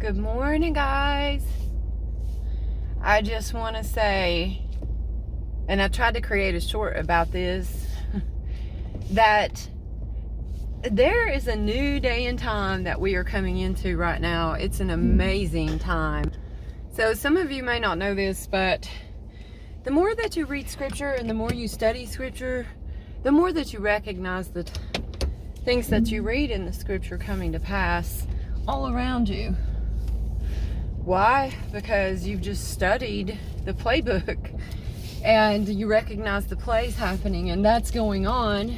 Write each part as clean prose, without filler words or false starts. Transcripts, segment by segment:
Good morning, guys. I just want to say, and I tried to create a short about this, that there is a new day and time that we are coming into right now. It's an amazing time. So some of you may not know this, but the more that you read scripture and the more you study scripture, the more that you recognize the things that you read in the scripture coming to pass all around you. Why? Because you've just studied the playbook and you recognize the plays happening, and that's going on.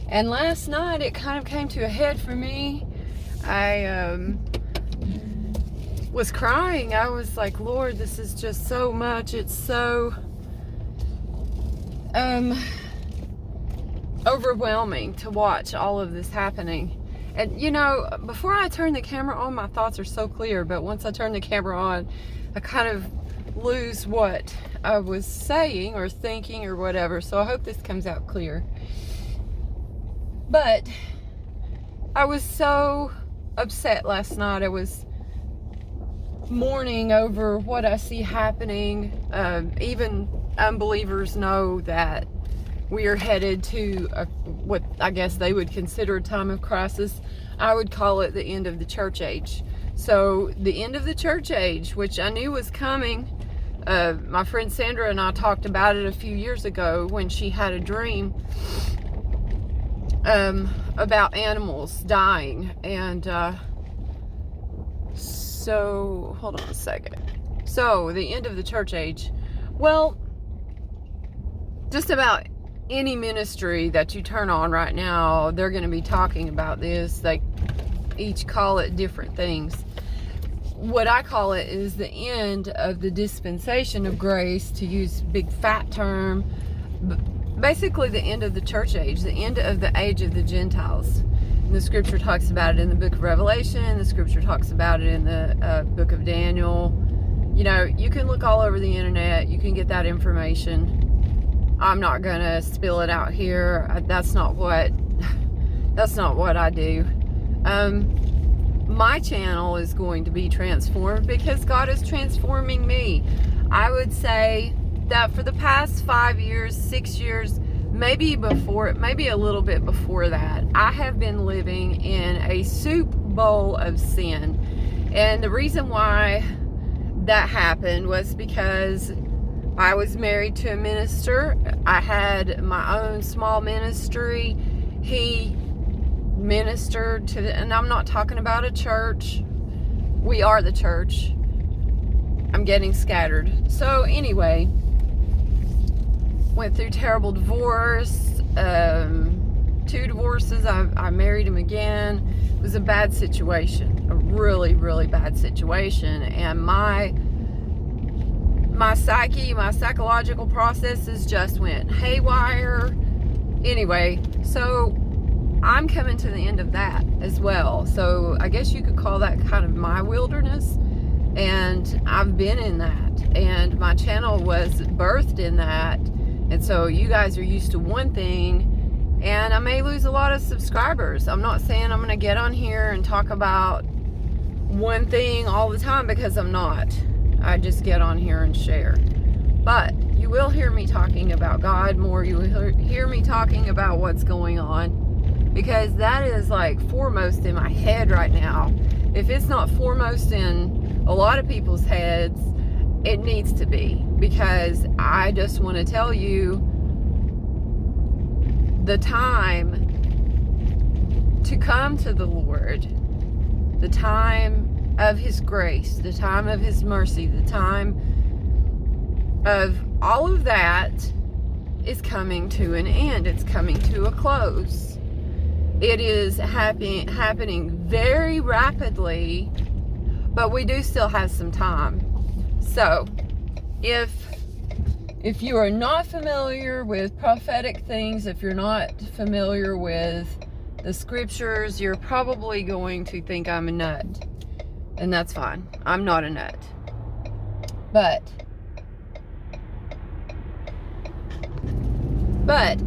And last night it kind of came to a head for me. I was crying. I was like, Lord, this is just so much. It's so overwhelming to watch all of this happening. And you know, before I turn the camera on, my thoughts are so clear, but once I turn the camera on, I kind of lose what I was saying or thinking or whatever. So I hope this comes out clear. But I was so upset last night. I was mourning over what I see happening. Even unbelievers know that we are headed to what I guess they would consider a time of crisis. I would call it the end of the church age. So the end of the church age, which I knew was coming. My friend Sandra and I talked about it a few years ago when she had a dream about animals dying. And so, hold on a second. So the end of the church age. Well, just about any ministry that you turn on right now, they're going to be talking about this. They each call it different things. What I call it is the end of the dispensation of grace, to use big fat term. Basically the end of the church age, the end of the age of the Gentiles. And the scripture talks about it in the book of Revelation. The scripture talks about it in the book of Daniel. You know, you can look all over the internet. You can get that information. I'm not gonna spill it out here. That's not what I do. My channel is going to be transformed because God is transforming me. I would say that for the past 5 years, 6 years, maybe a little bit before that, I have been living in a soup bowl of sin. And the reason why that happened was because I was married to a minister. I had my own small ministry. He ministered to, and I'm not talking about a church. We are the church. I'm getting scattered. So anyway, went through terrible divorce, 2 divorces. I married him again. It was a bad situation, a really, really bad situation. And my psyche, my psychological processes just went haywire. Anyway, so I'm coming to the end of that as well. So I guess you could call that kind of my wilderness. And I've been in that. And my channel was birthed in that. And so you guys are used to one thing. And I may lose a lot of subscribers. I'm not saying I'm going to get on here and talk about one thing all the time, because I'm not. I just get on here and share. But you will hear me talking about God more. You will hear me talking about what's going on, because that is like foremost in my head right now. If it's not foremost in a lot of people's heads, it needs to be, because I just want to tell you the time to come to the Lord, the time of His grace, the time of His mercy, the time of all of that is coming to an end. It's coming to a close. It is happening very rapidly, but we do still have some time. So if you are not familiar with prophetic things, if you're not familiar with the scriptures, you're probably going to think I'm a nut. And that's fine. I'm not a nut. But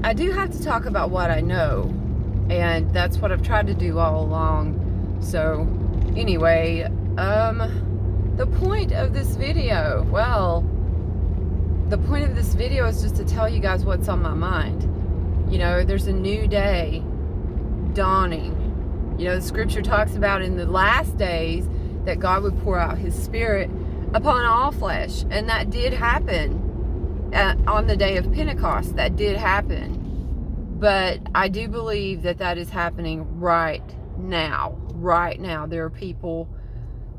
I do have to talk about what I know. And that's what I've tried to do all along. So anyway, The point of this video, well, the point of this video is just to tell you guys what's on my mind. You know, there's a new day dawning. You know, the scripture talks about in the last days that God would pour out his spirit upon all flesh. And that did happen on the day of Pentecost. That did happen. But I do believe that that is happening right now. Right now. There are people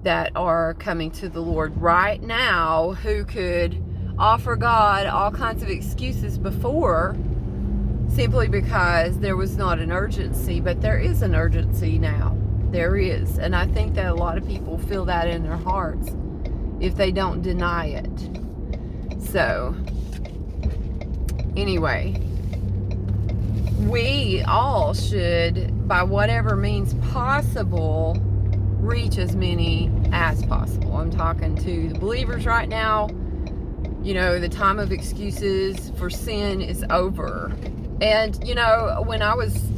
that are coming to the Lord right now who could offer God all kinds of excuses before, simply because there was not an urgency. But there is an urgency now. There is. And I think that a lot of people feel that in their hearts if they don't deny it. So, anyway, we all should, by whatever means possible, reach as many as possible. I'm talking to the believers right now. You know, the time of excuses for sin is over. And, you know, when I was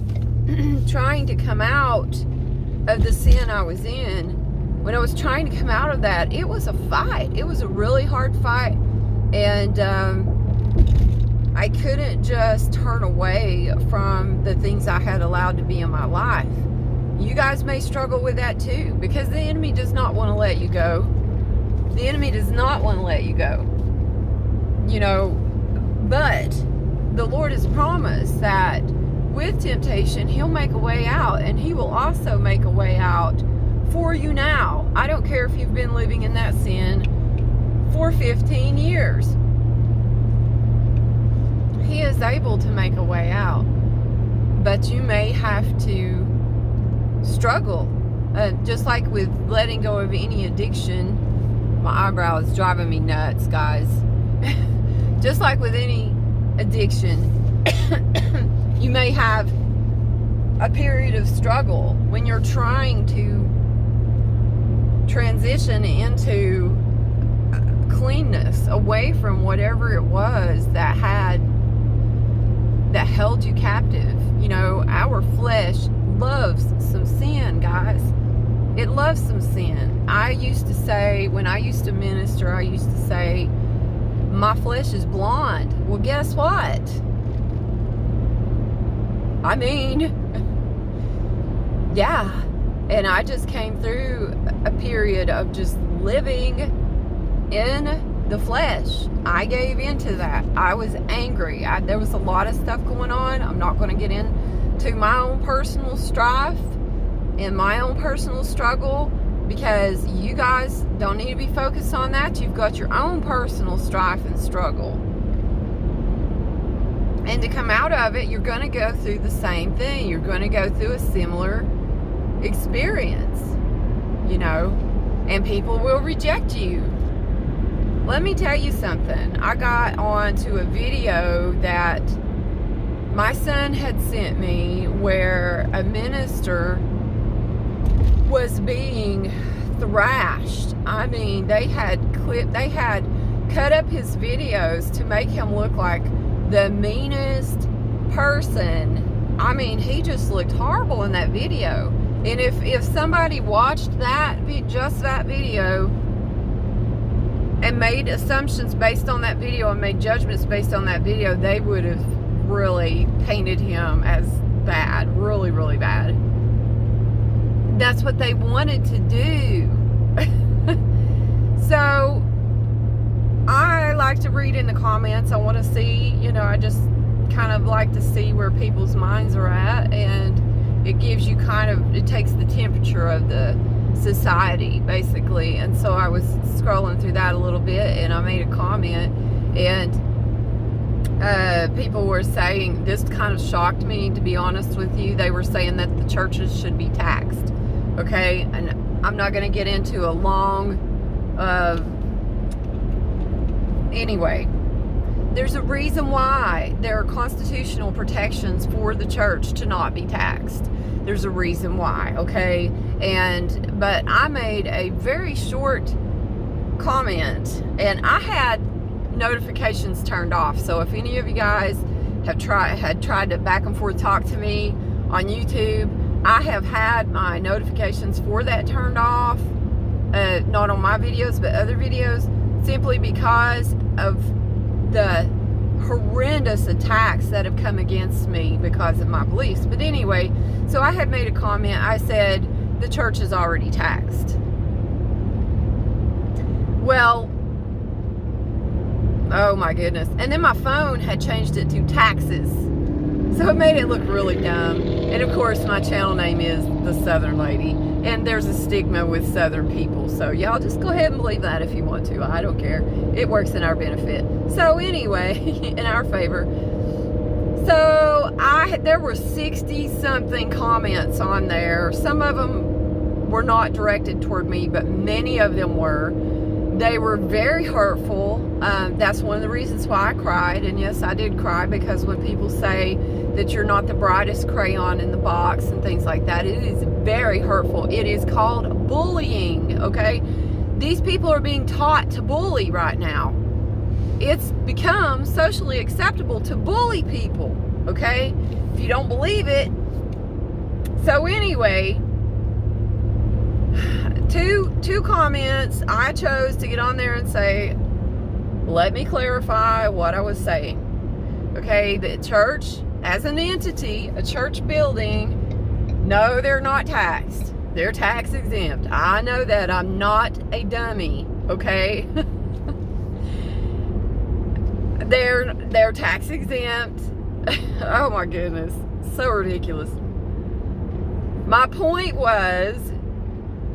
trying to come out of the sin I was in, when I was trying to come out of that, it was a fight. It was a really hard fight. And I couldn't just turn away from the things I had allowed to be in my life. You guys may struggle with that too, because the enemy does not want to let you go. The enemy does not want to let you go. You know, but the Lord has promised that with temptation, he'll make a way out, and he will also make a way out for you now. I don't care if you've been living in that sin for 15 years. He is able to make a way out, but you may have to struggle. Just like with letting go of any addiction. My eyebrow is driving me nuts, guys. Just like with any addiction, you may have a period of struggle when you're trying to transition into cleanness, away from whatever it was that held you captive. You know, our flesh loves some sin, guys. It loves some sin. I used to say, when I used to minister, I used to say, my flesh is blonde. Well, guess what? I mean, yeah. And I just came through a period of just living in the flesh. I gave into that. I was angry. There was a lot of stuff going on. I'm not going to get into my own personal strife and my own personal struggle, because you guys don't need to be focused on that. You've got your own personal strife and struggle. And to come out of it, you're going to go through the same thing. You're going to go through a similar experience, you know, and people will reject you. Let me tell you something. I got onto a video that my son had sent me where a minister was being thrashed. I mean, they had cut up his videos to make him look like the meanest person. I mean, he just looked horrible in that video. And if somebody watched that, just that video, and made assumptions based on that video and made judgments based on that video, they would have really painted him as bad, really, really bad. That's what they wanted to do. So I like to read in the comments. I want to see, you know, I just kind of like to see where people's minds are at, and it gives you kind of, it takes the temperature of the society, basically. And so I was scrolling through that a little bit, and I made a comment, and people were saying, this kind of shocked me, to be honest with you. They were saying that the churches should be taxed. Okay, and I'm not going to get into a long anyway, there's a reason why there are constitutional protections for the church to not be taxed. There's a reason why, okay? But I made a very short comment, and I had notifications turned off. So if any of you guys had tried to back and forth talk to me on YouTube, I have had my notifications for that turned off not on my videos, but other videos, simply because of the horrendous attacks that have come against me because of my beliefs. But anyway, so I had made a comment. I said, the church is already taxed. Well, oh my goodness. And then my phone had changed it to taxes. So it made it look really dumb. And of course, my channel name is The Southern Lady. And there's a stigma with Southern people. So y'all just go ahead and believe that if you want to. I don't care. It works in our benefit. So anyway, in our favor. So there were 60-something comments on there. Some of them were not directed toward me, but many of them were. They were very hurtful. That's one of the reasons why I cried. And yes, I did cry, because when people say that you're not the brightest crayon in the box and things like that, it is very hurtful. It is called bullying, okay? These people are being taught to bully right now. It's become socially acceptable to bully people, okay? If you don't believe it. So anyway, two comments, I chose to get on there and say, let me clarify what I was saying. Okay, the church as an entity, a church building, no, they're not taxed. They're tax exempt. I know that. I'm not a dummy, okay? They're tax exempt. Oh my goodness, so ridiculous. My point was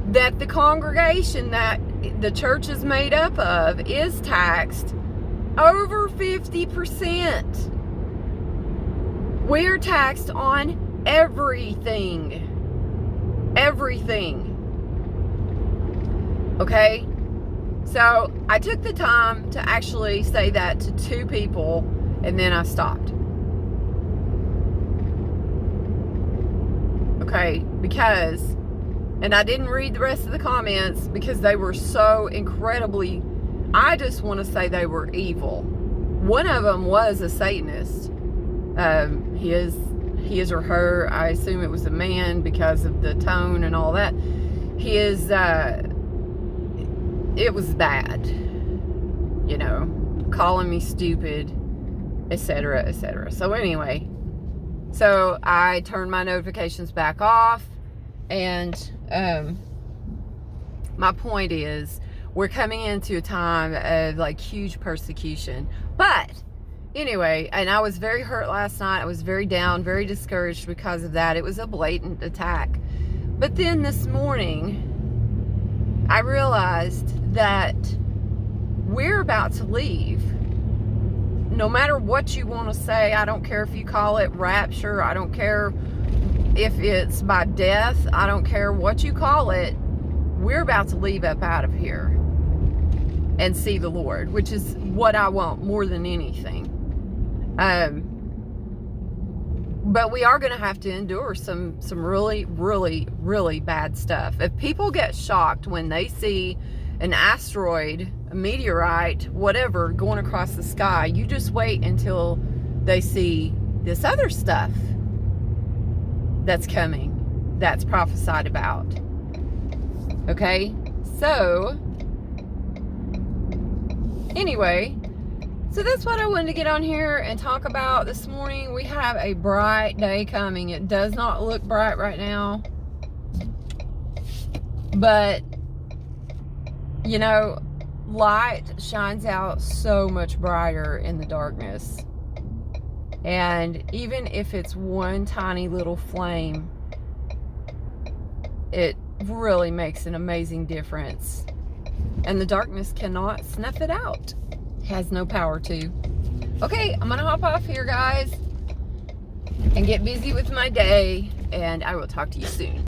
that the congregation that the church is made up of is taxed over 50%. We're taxed on everything. Everything. Okay? So I took the time to actually say that to 2 people, and then I stopped. Okay? Because, and I didn't read the rest of the comments because they were so incredibly, I just want to say they were evil. One of them was a Satanist. His or her, I assume it was a man because of the tone and all that. It was bad. You know, calling me stupid, etc., etc. So anyway, so I turned my notifications back off, and my point is, we're coming into a time of like huge persecution. But anyway, and I was very hurt last night. I was very down, very discouraged because of that. It was a blatant attack. But then this morning, I realized that we're about to leave. No matter what you want to say, I don't care if you call it rapture, I don't care if it's by death, I don't care what you call it, we're about to leave up out of here and see the Lord, which is what I want more than anything. But we are going to have to endure some really, really, really bad stuff. If people get shocked when they see an asteroid, a meteorite, whatever, going across the sky, you just wait until they see this other stuff that's coming, that's prophesied about. Okay? So, anyway, so that's what I wanted to get on here and talk about this morning. We have a bright day coming. It does not look bright right now, but you know, light shines out so much brighter in the darkness. And even if it's one tiny little flame, it really makes an amazing difference. And the darkness cannot snuff it out. It has no power to. Okay, I'm gonna hop off here, guys, and get busy with my day, and I will talk to you soon.